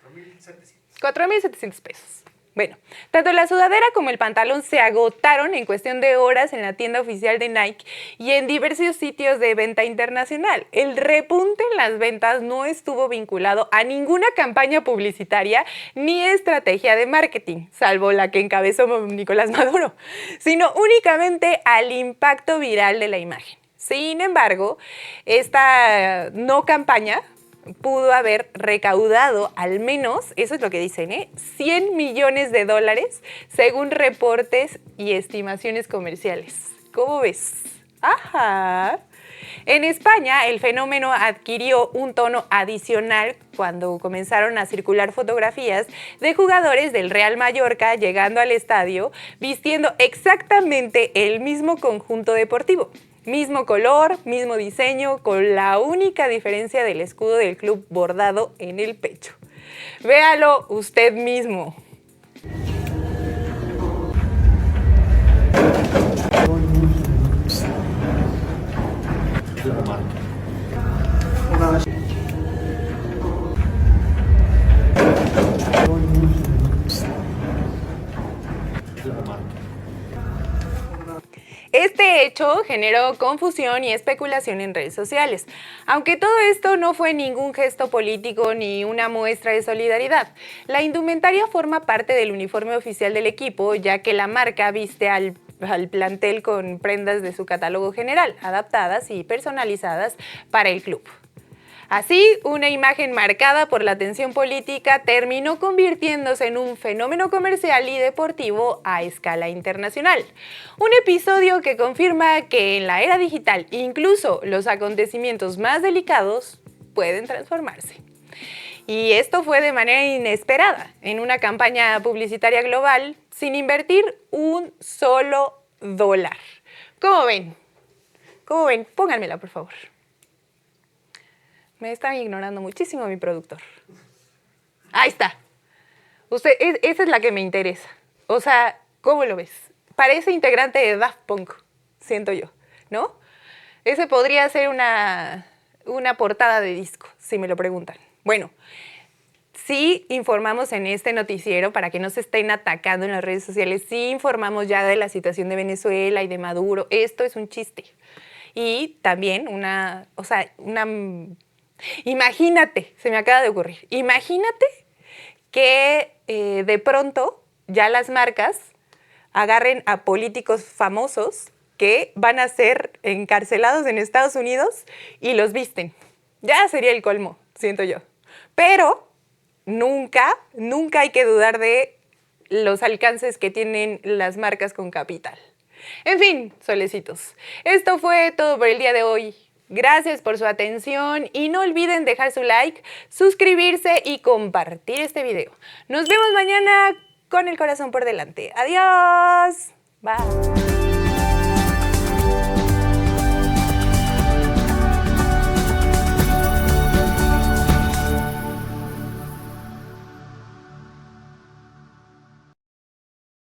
4,700. 4,700 pesos. Bueno, tanto la sudadera como el pantalón se agotaron en cuestión de horas en la tienda oficial de Nike y en diversos sitios de venta internacional. El repunte en las ventas no estuvo vinculado a ninguna campaña publicitaria ni estrategia de marketing, salvo la que encabezó Nicolás Maduro, sino únicamente al impacto viral de la imagen. Sin embargo, esta no campaña pudo haber recaudado al menos, eso es lo que dicen, $100 millones, según reportes y estimaciones comerciales. ¿Cómo ves? Ajá. En España, el fenómeno adquirió un tono adicional cuando comenzaron a circular fotografías de jugadores del Real Mallorca llegando al estadio vistiendo exactamente el mismo conjunto deportivo. Mismo color, mismo diseño, con la única diferencia del escudo del club bordado en el pecho. Véalo usted mismo. Este hecho generó confusión y especulación en redes sociales, aunque todo esto no fue ningún gesto político ni una muestra de solidaridad. La indumentaria forma parte del uniforme oficial del equipo, ya que la marca viste al plantel con prendas de su catálogo general, adaptadas y personalizadas para el club. Así, una imagen marcada por la tensión política terminó convirtiéndose en un fenómeno comercial y deportivo a escala internacional. Un episodio que confirma que en la era digital incluso los acontecimientos más delicados pueden transformarse. Y esto fue de manera inesperada, en una campaña publicitaria global, sin invertir un solo dólar. ¿Cómo ven? ¿Cómo ven? Pónganmela, por favor. Me están ignorando muchísimo mi productor. Ahí está. Esa es la que me interesa. O sea, ¿cómo lo ves? Parece integrante de Daft Punk, siento yo, ¿no? Ese podría ser una portada de disco, si me lo preguntan. Bueno, sí informamos en este noticiero, para que no se estén atacando en las redes sociales, sí informamos ya de la situación de Venezuela y de Maduro. Esto es un chiste. Y también imagínate, se me acaba de ocurrir, imagínate que de pronto ya las marcas agarren a políticos famosos que van a ser encarcelados en Estados Unidos y los visten. Ya sería el colmo, siento yo. Pero nunca hay que dudar de los alcances que tienen las marcas con capital. En fin, solecitos, esto fue todo por el día de hoy. Gracias por su atención y no olviden dejar su like, suscribirse y compartir este video. Nos vemos mañana con el corazón por delante. Adiós. Bye.